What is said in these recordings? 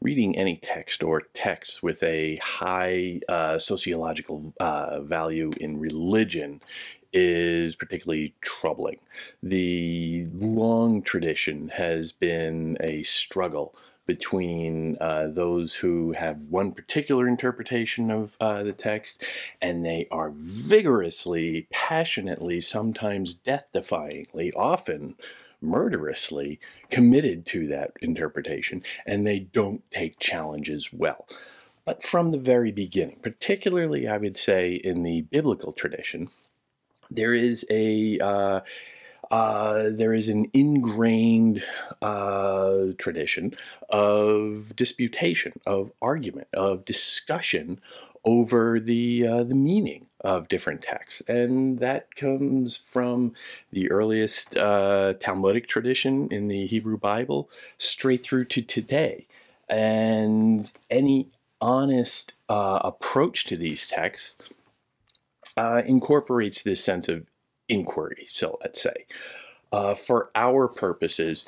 reading any text or text with a high sociological value in religion is particularly troubling. The long tradition has been a struggle between those who have one particular interpretation of the text, and they are vigorously, passionately, sometimes death-defyingly, often murderously committed to that interpretation, and they don't take challenges well. But from the very beginning, particularly I would say in the biblical tradition, there is an ingrained tradition of disputation, of argument, of discussion over the meaning of different texts, and that comes from the earliest Talmudic tradition in the Hebrew Bible straight through to today. And any honest approach to these texts incorporates this sense of inquiry, so let's say. For our purposes,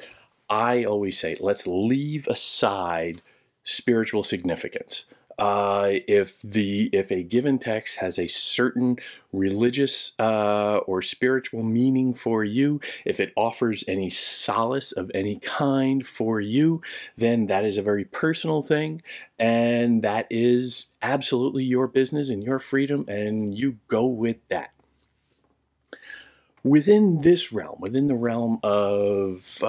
I always say, let's leave aside spiritual significance. If a given text has a certain religious or spiritual meaning for you, if it offers any solace of any kind for you, then that is a very personal thing, and that is absolutely your business and your freedom, and you go with that. Within this realm, within the realm of,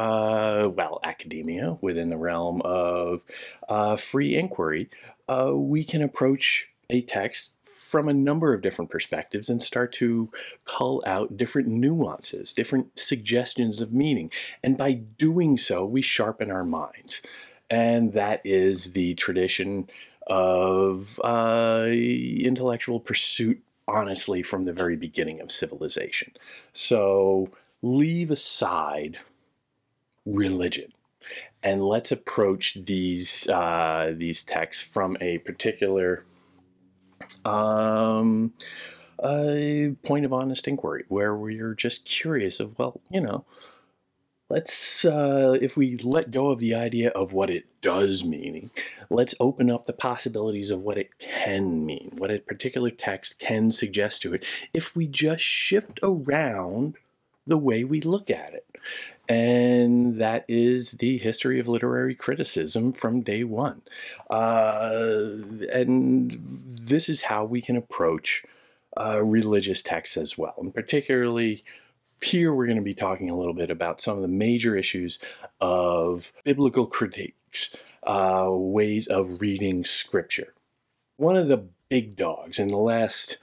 academia, within the realm of free inquiry, we can approach a text from a number of different perspectives and start to cull out different nuances, different suggestions of meaning. And by doing so, we sharpen our minds. And that is the tradition of intellectual pursuit, honestly, from the very beginning of civilization. So leave aside religion, and let's approach these texts from a particular point of honest inquiry, where we're just curious of, well, let's, if we let go of the idea of what it does mean, let's open up the possibilities of what it can mean, what a particular text can suggest to it, if we just shift around the way we look at it. And that is the history of literary criticism from day one. And this is how we can approach religious texts as well, and particularly here we're going to be talking a little bit about some of the major issues of biblical critiques, ways of reading scripture. One of the big dogs in the last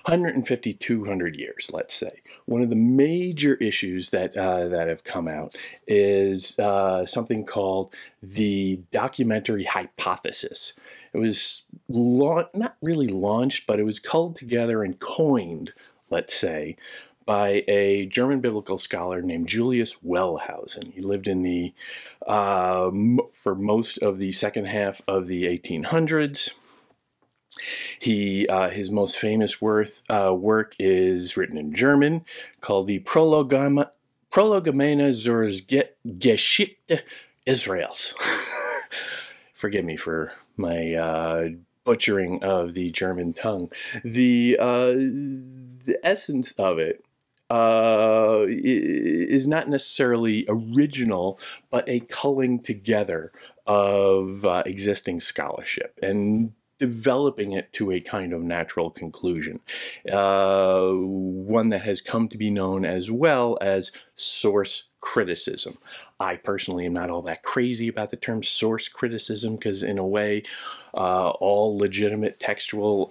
150, 200 years, let's say, one of the major issues that have come out is something called the documentary hypothesis. It was not really launched, but it was culled together and coined, let's say, by a German biblical scholar named Julius Wellhausen. He lived in the for most of the second half of the 1800s. His most famous work is written in German, called the Prolegomena zur Geschichte Israels. Forgive me for my butchering of the German tongue. The essence of it is not necessarily original, but a culling together of existing scholarship and developing it to a kind of natural conclusion. One that has come to be known as well as source criticism. I personally am not all that crazy about the term source criticism, because in a way, all legitimate textual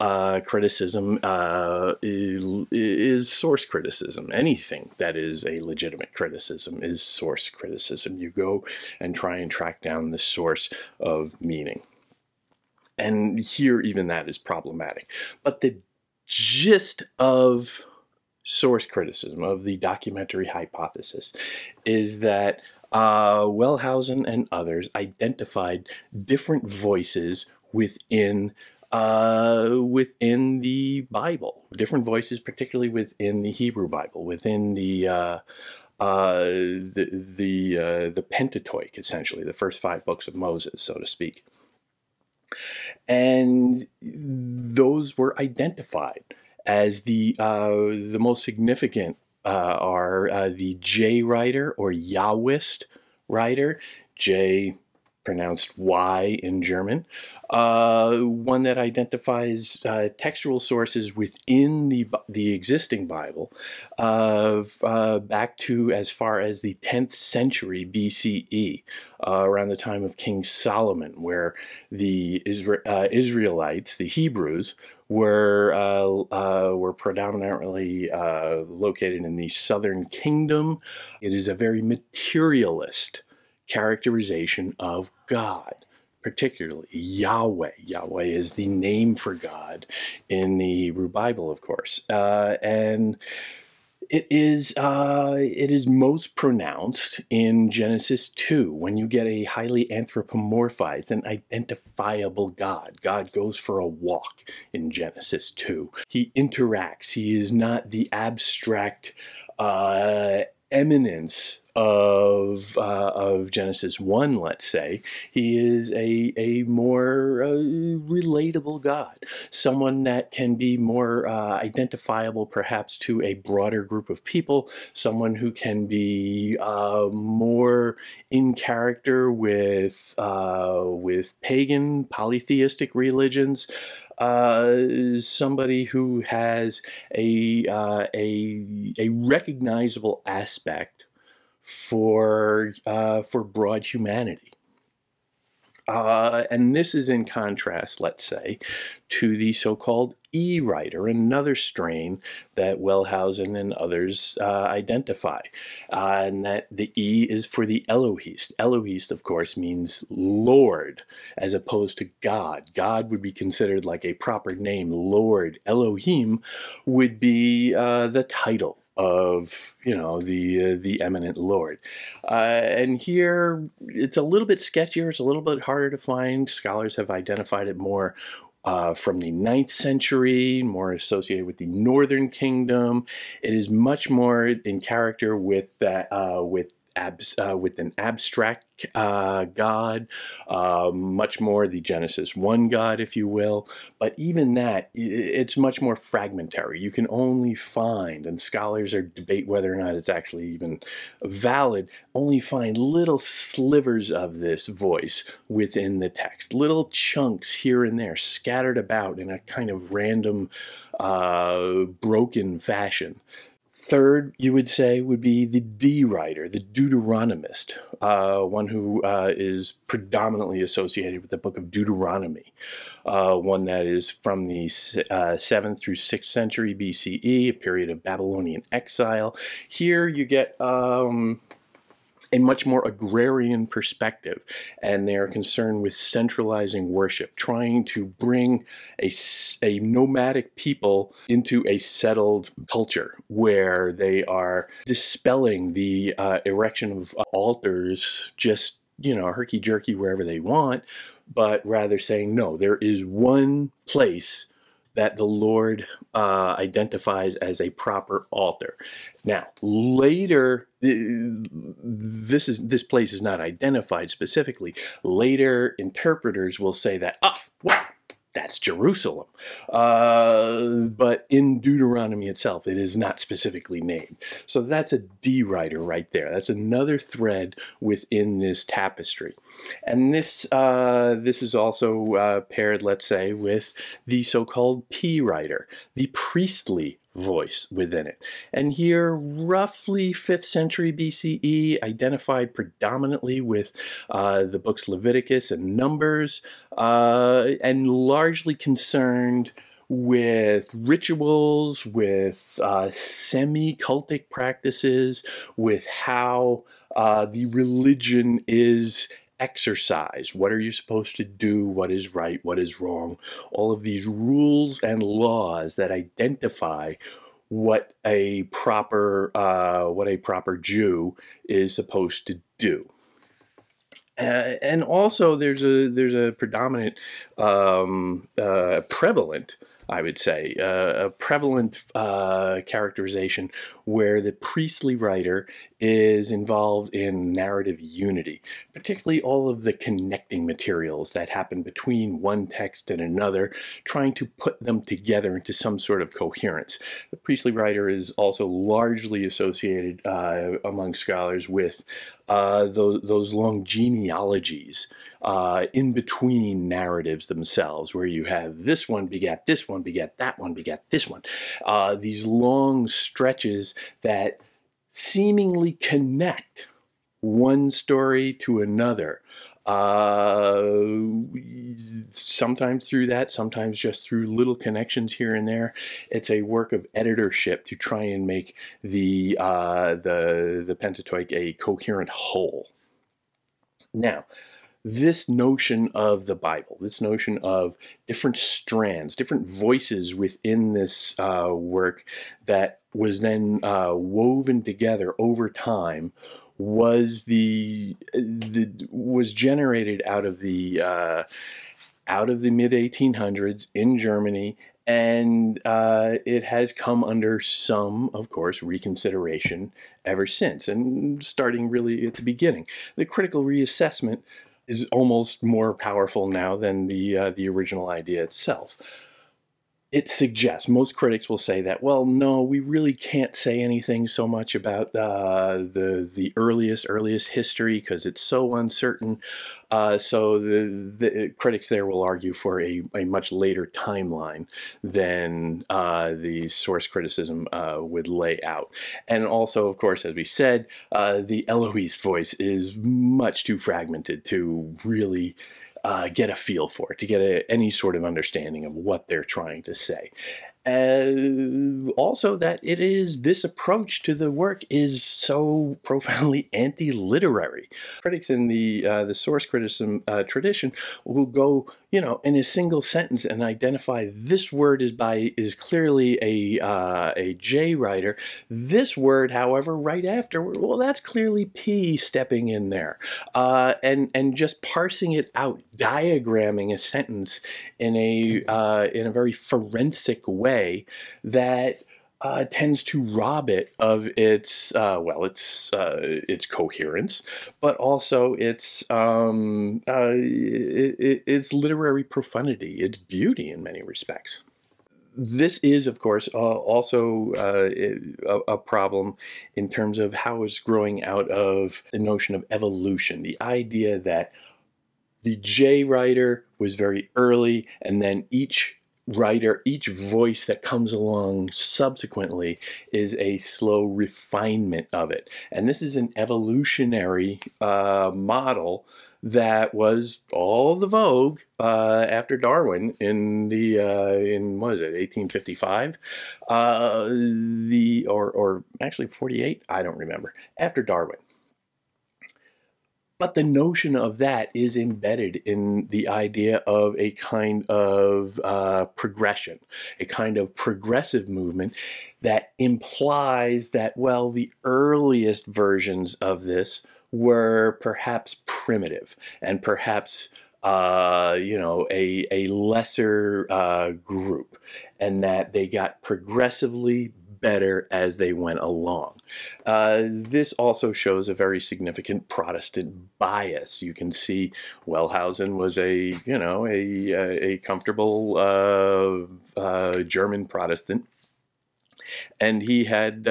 criticism is source criticism. Anything that is a legitimate criticism is source criticism. You go and try and track down the source of meaning. And here, even that is problematic. But the gist of source criticism, of the documentary hypothesis, is that Wellhausen and others identified different voices within the Bible, different voices, particularly within the Hebrew Bible, within the Pentateuch, essentially, the first 5 books of Moses, so to speak. And those were identified as the most significant are the J writer or Yahwist writer, J pronounced Y in German, one that identifies textual sources within the existing Bible back to as far as the 10th century BCE, around the time of King Solomon, where the Israelites, the Hebrews, were predominantly located in the southern kingdom. It is a very materialist characterization of God, particularly Yahweh. Yahweh is the name for God in the Hebrew Bible, of course, and it is most pronounced in Genesis 2, when you get a highly anthropomorphized and identifiable God. God goes for a walk in Genesis 2. He interacts. He is not the abstract eminence of Genesis 1, let's say. He is a more relatable God, someone that can be more identifiable perhaps to a broader group of people, someone who can be more in character with pagan polytheistic religions, somebody who has a recognizable aspect for broad humanity. And this is in contrast, let's say, to the so-called E-writer, another strain that Wellhausen and others identify, and that the E is for the Elohist. Elohist, of course, means Lord, as opposed to God. God would be considered like a proper name. Lord, Elohim, would be the title of, you know, the eminent Lord. And here it's a little bit sketchier, it's a little bit harder to find. Scholars have identified it more from the 9th century, more associated with the Northern Kingdom. It is much more in character with that with an abstract God, much more the Genesis 1 God, if you will. But even that, it's much more fragmentary. You can only find, and scholars are debate whether or not it's actually even valid, only find little slivers of this voice within the text, little chunks here and there scattered about in a kind of random, broken fashion. Third, you would say, would be the D writer, the Deuteronomist, one who is predominantly associated with the book of Deuteronomy, one that is from the 7th through 6th century BCE, a period of Babylonian exile. Here you get a much more agrarian perspective, and they are concerned with centralizing worship, trying to bring a nomadic people into a settled culture where they are dispelling the erection of altars just, you know, herky-jerky wherever they want, but rather saying, no, there is one place that the Lord identifies as a proper altar. Now, later, this place is not identified specifically. Later interpreters will say that, well, that's Jerusalem. But in Deuteronomy itself, it is not specifically named. So that's a D writer right there. That's another thread within this tapestry. And this is also paired, let's say, with the so-called P writer, the priestly voice within it. And here, roughly 5th century BCE, identified predominantly with the books Leviticus and Numbers, and largely concerned with rituals, with semi-cultic practices, with how the religion is exercised. What are you supposed to do? What is right? What is wrong? All of these rules and laws that identify what a proper Jew is supposed to do. And also, there's a predominant, prevalent, I would say, a prevalent characterization where the priestly writer is involved in narrative unity, particularly all of the connecting materials that happen between one text and another, trying to put them together into some sort of coherence. The priestly writer is also largely associated among scholars with those long genealogies in between narratives themselves, where you have this one begat this one, begat that one, begat this one. These long stretches that seemingly connect one story to another. Sometimes through that, sometimes just through little connections here and there. It's a work of editorship to try and make the Pentateuch a coherent whole. Now, this notion of the Bible, this notion of different strands, different voices within this work that was then woven together over time, was was generated out of the mid 1800s in Germany, and it has come under some, of course, reconsideration ever since, and starting really at the beginning. The critical reassessment is almost more powerful now than the original idea itself. It suggests, most critics will say that, well, no, we really can't say anything so much about the earliest history because it's so uncertain. So the critics there will argue for a much later timeline than the source criticism would lay out. And also, of course, as we said, the Eloist voice is much too fragmented to really get a feel for it, to get any sort of understanding of what they're trying to say. Also, that this approach to the work is so profoundly anti-literary. Critics in the source criticism tradition will go, in a single sentence and identify this word is clearly a J writer. This word, however, right after, well, that's clearly P stepping in there, and just parsing it out, diagramming a sentence in a very forensic way that tends to rob it of its coherence, but also its literary profundity, its beauty in many respects. This is, of course, also a problem in terms of how it's growing out of the notion of evolution, the idea that the J writer was very early, and then each writer, each voice that comes along subsequently is a slow refinement of it. And this is an evolutionary model that was all the vogue after Darwin in what is it, 1855, or actually 48, I don't remember, after Darwin. But the notion of that is embedded in the idea of a kind of progression, a kind of progressive movement that implies that, well, the earliest versions of this were perhaps primitive and perhaps a lesser group, and that they got progressively better as they went along. This also shows a very significant Protestant bias. You can see Wellhausen was a comfortable German Protestant, and he had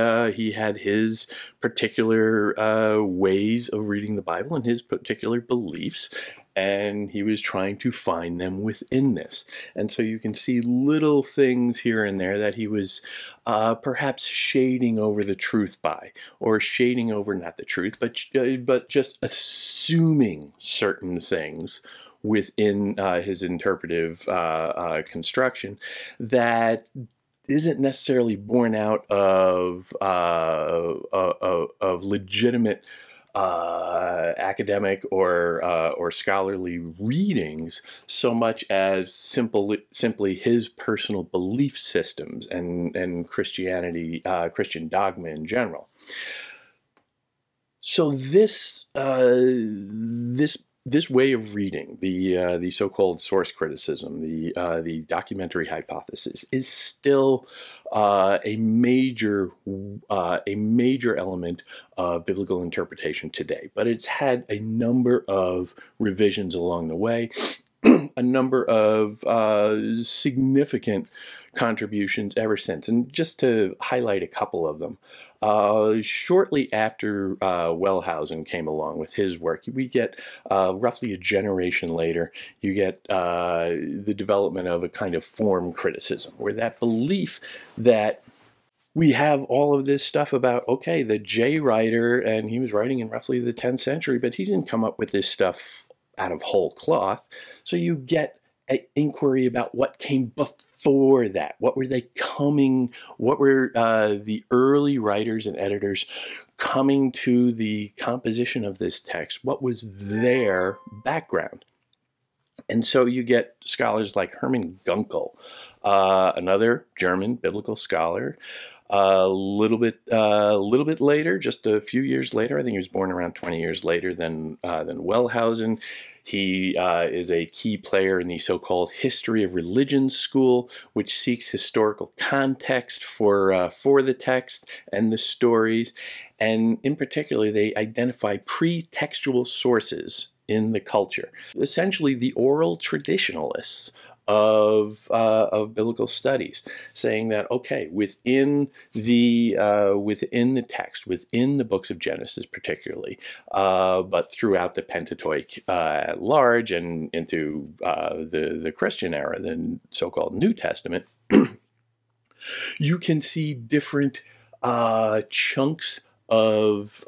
his particular ways of reading the Bible and his particular beliefs, and he was trying to find them within this. And so you can see little things here and there that he was perhaps shading over the truth by, or shading over not the truth, but just assuming certain things within his interpretive construction that isn't necessarily born out of legitimate academic or scholarly readings, so much as simply his personal belief systems and Christianity, Christian dogma in general. So this This way of reading, the so-called source criticism, the documentary hypothesis, is still a major element of biblical interpretation today. But it's had a number of revisions along the way, a number of significant contributions ever since. And just to highlight a couple of them, shortly after Wellhausen came along with his work, we get roughly a generation later, you get the development of a kind of form criticism, where that belief that we have all of this stuff about, okay, the J writer, and he was writing in roughly the 10th century, but he didn't come up with this stuff out of whole cloth. So you get an inquiry about what came before that. What were they coming, what were the early writers and editors coming to the composition of this text? What was their background? And so you get scholars like Hermann Gunkel, another German biblical scholar. A little bit later, just a few years later, I think he was born around 20 years later than Wellhausen. He is a key player in the so-called history of religion school, which seeks historical context for the text and the stories, and in particular, they identify pre-textual sources in the culture. Essentially, the oral traditionalists of biblical studies, saying that, okay, within the text, within the books of Genesis particularly, but throughout the Pentateuch at large and into the Christian era, the so-called New Testament, you can see different chunks of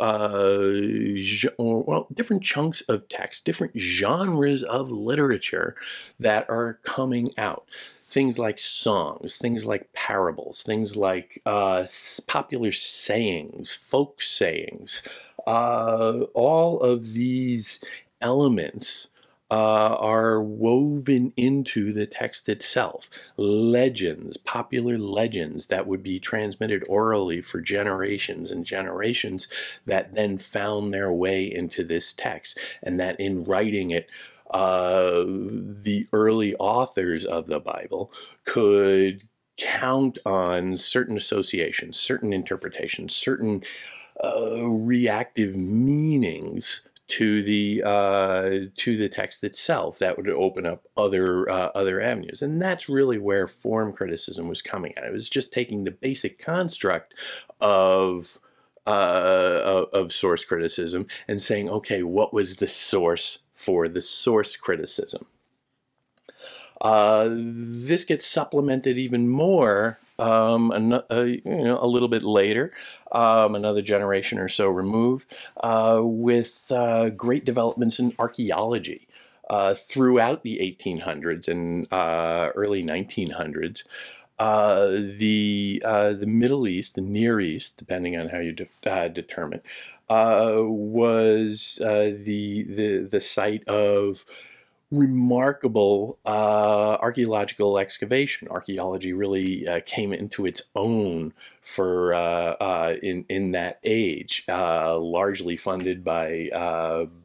different chunks of text, different genres of literature that are coming out. Things like songs, things like parables, things like popular sayings, folk sayings. All of these elements are woven into the text itself. Legends, popular legends that would be transmitted orally for generations and generations, that then found their way into this text, and that in writing it, the early authors of the Bible could count on certain associations, certain interpretations, certain reactive meanings to the text itself that would open up other avenues. And that's really where form criticism was coming at. It was just taking the basic construct of source criticism and saying, okay, what was the source for the source criticism? This gets supplemented even more a little bit later, another generation or so removed, with great developments in archaeology throughout the 1800s and early 1900s. The Middle East, the Near East, depending on how you determine, was the site of remarkable archaeological excavation. Archaeology really came into its own for in that age, largely funded by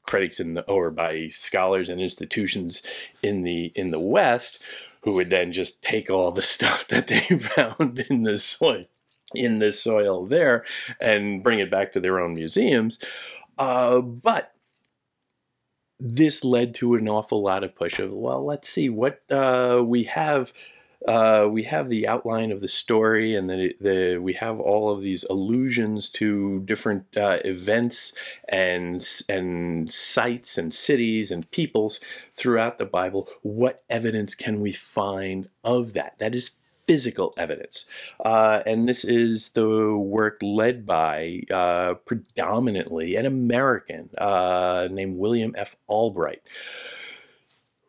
critics or by scholars and institutions in the West, who would then just take all the stuff that they found in the soil there and bring it back to their own museums. But this led to an awful lot of push of, well, let's see what we have. We have the outline of the story, and we have all of these allusions to different events and sites and cities and peoples throughout the Bible. What evidence can we find of that? That is physical evidence. And this is the work led by predominantly an American named William F. Albright,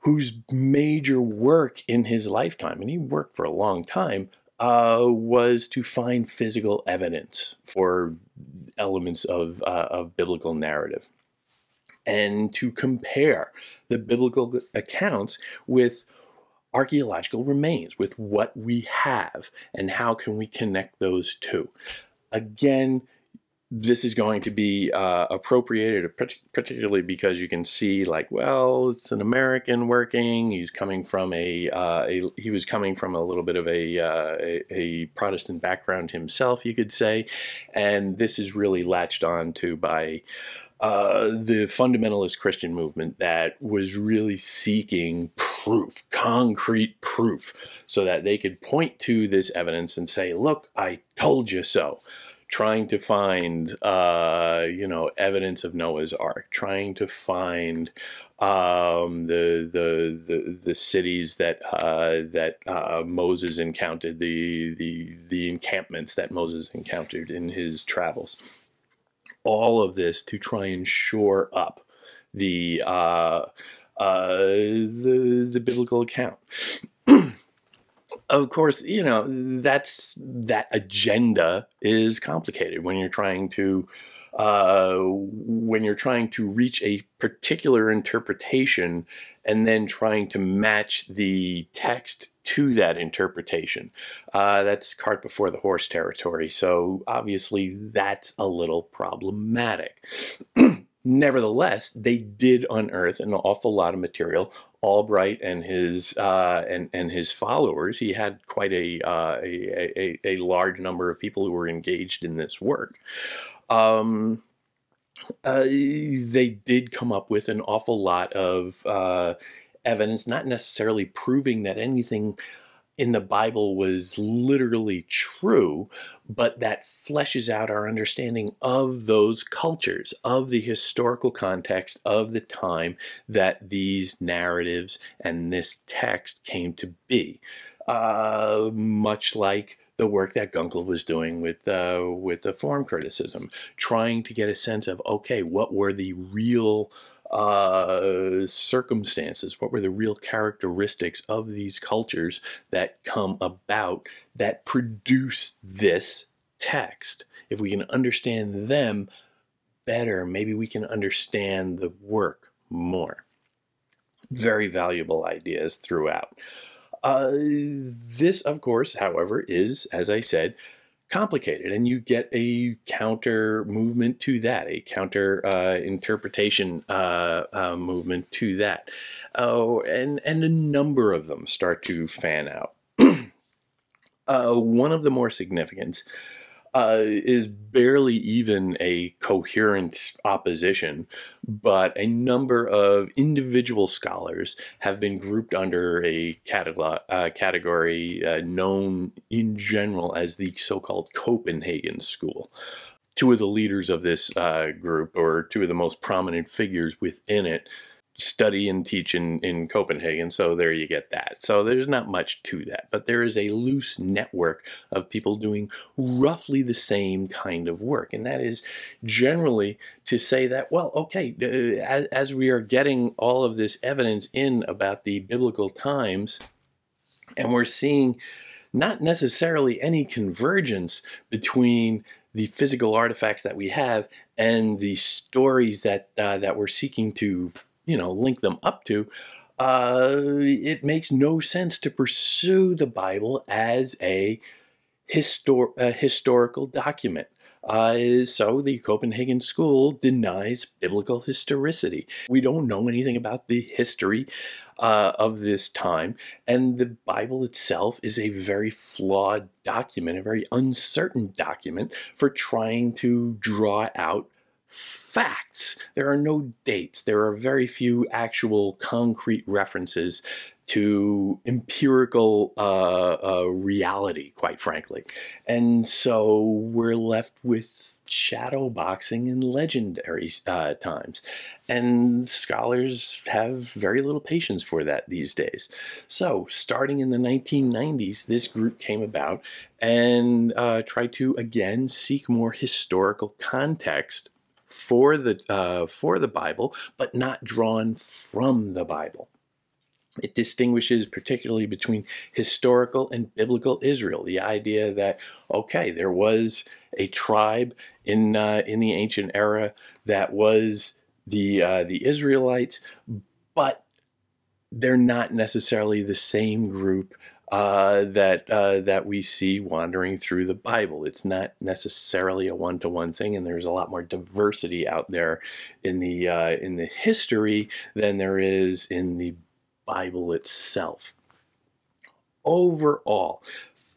whose major work in his lifetime, and he worked for a long time, was to find physical evidence for elements of biblical narrative, and to compare the biblical accounts with archaeological remains, with what we have, and how can we connect those two. Again, this is going to be appropriated, particularly because you can see, like, well, it's an American working. He's coming from he was coming from a little bit of a Protestant background himself, you could say, and this is really latched on to by the fundamentalist Christian movement that was really seeking proof, concrete proof, so that they could point to this evidence and say, look, I told you so. Trying to find, evidence of Noah's Ark, trying to find the cities that Moses encountered, the encampments that Moses encountered in his travels. All of this to try and shore up the biblical account. Of course, that agenda is complicated when you're trying to reach a particular interpretation and then trying to match the text to that interpretation. That's cart before the horse territory. So obviously that's a little problematic. Nevertheless, they did unearth an awful lot of material. Albright and his followers, he had quite a large number of people who were engaged in this work. They did come up with an awful lot of evidence, not necessarily proving that anything in the Bible was literally true, but that fleshes out our understanding of those cultures, of the historical context of the time that these narratives and this text came to be. Much like the work that Gunkel was doing with the form criticism, trying to get a sense of, okay, what were the real circumstances, what were the real characteristics of these cultures that come about that produce this text. If we can understand them better, maybe we can understand the work more. Very valuable ideas throughout. This, of course, however, is, as I said, complicated, and you get a counter movement to that, a counter interpretation movement to that. And a number of them start to fan out. One of the more significant is barely even a coherent opposition, but a number of individual scholars have been grouped under a category known in general as the so-called Copenhagen School. Two of the leaders of this group, or two of the most prominent figures within it, study and teach in Copenhagen, so there you get that. So there's not much to that, but there is a loose network of people doing roughly the same kind of work, and that is generally to say that, well, okay, as we are getting all of this evidence in about the biblical times, and we're seeing not necessarily any convergence between the physical artifacts that we have and the stories that we're seeking to link them up to, it makes no sense to pursue the Bible as a historical document. So the Copenhagen School denies biblical historicity. We don't know anything about the history of this time, and the Bible itself is a very flawed document, a very uncertain document for trying to draw out facts. There are no dates. There are very few actual concrete references to empirical reality, quite frankly. And so we're left with shadow boxing in legendary times. And scholars have very little patience for that these days. So starting in the 1990s, this group came about and tried to, again, seek more historical context for the Bible, but not drawn from the Bible. It distinguishes particularly between historical and biblical Israel. The idea that, okay, there was a tribe in the ancient era that was the Israelites, but they're not necessarily the same group that we see wandering through the Bible. It's not necessarily a one-to-one thing, and there's a lot more diversity out there in the history than there is in the Bible itself. Overall,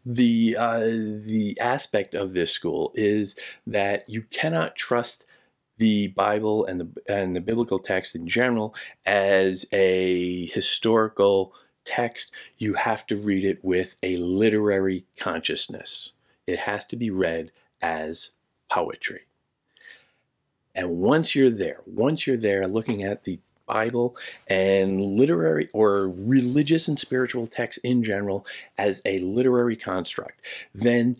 the aspect of this school is that you cannot trust the Bible and the biblical text in general as a historical text. You have to read it with a literary consciousness. It has to be read as poetry. And once you're there looking at the Bible and literary or religious and spiritual texts in general as a literary construct, then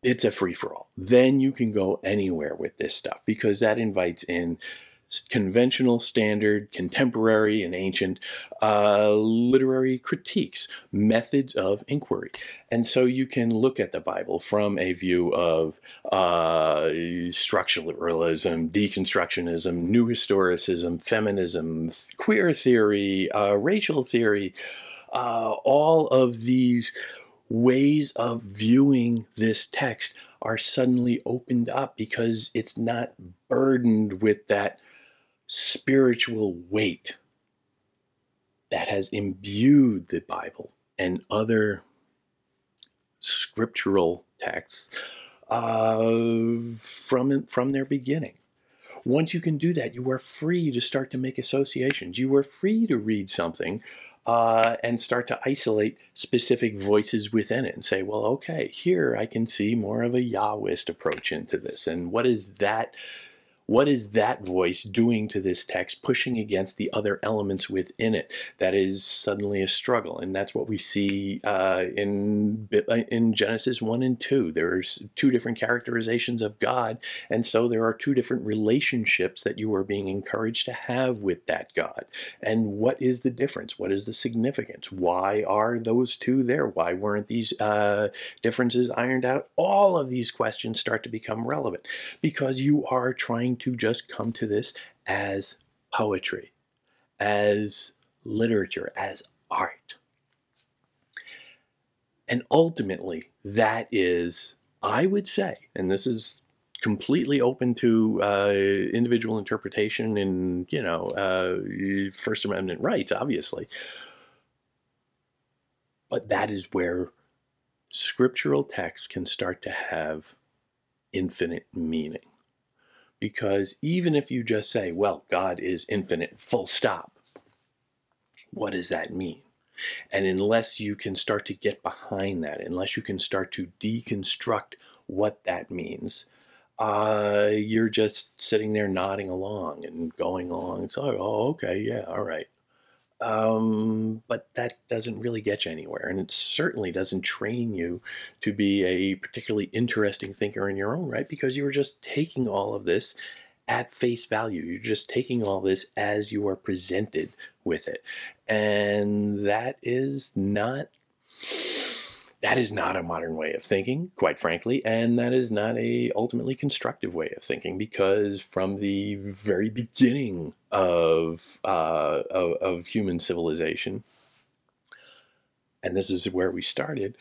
it's a free-for-all. Then you can go anywhere with this stuff, because that invites in conventional, standard, contemporary, and ancient literary critiques, methods of inquiry. And so you can look at the Bible from a view of structuralism, deconstructionism, new historicism, feminism, queer theory, racial theory, all of these ways of viewing this text are suddenly opened up because it's not burdened with that spiritual weight that has imbued the Bible and other scriptural texts from their beginning. Once you can do that, you are free to start to make associations. You are free to read something and start to isolate specific voices within it and say, well, okay, here I can see more of a Yahwist approach into this. And what is that voice doing to this text, pushing against the other elements within it? That is suddenly a struggle. And that's what we see in Genesis 1 and 2. There's two different characterizations of God, and so there are two different relationships that you are being encouraged to have with that God. And what is the difference? What is the significance? Why are those two there? Why weren't these differences ironed out? All of these questions start to become relevant because you are trying to just come to this as poetry, as literature, as art. And ultimately, that is, I would say, and this is completely open to individual interpretation and, First Amendment rights, obviously. But that is where scriptural text can start to have infinite meaning. Because even if you just say, well, God is infinite, full stop, what does that mean? And unless you can start to get behind that, unless you can start to deconstruct what that means, you're just sitting there nodding along and going along. It's like, oh, okay, yeah, all right. But that doesn't really get you anywhere, and it certainly doesn't train you to be a particularly interesting thinker in your own right, because you are just taking all of this at face value. You're just taking all this as you are presented with it, and that is not a modern way of thinking, quite frankly, and that is not a ultimately constructive way of thinking, because from the very beginning of human civilization, and this is where we started,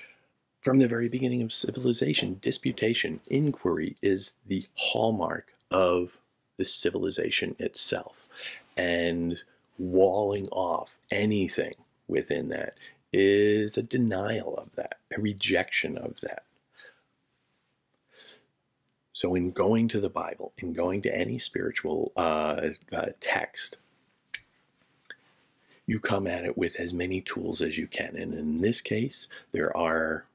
from the very beginning of civilization, disputation, inquiry is the hallmark of the civilization itself, and walling off anything within that is a denial of that, a rejection of that. So in going to the Bible, in going to any spiritual text, you come at it with as many tools as you can. And in this case, there are,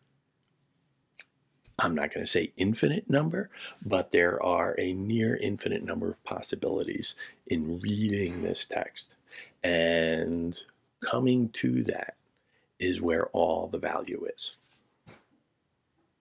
I'm not going to say infinite number, but there are a near infinite number of possibilities in reading this text. And coming to that is where all the value is.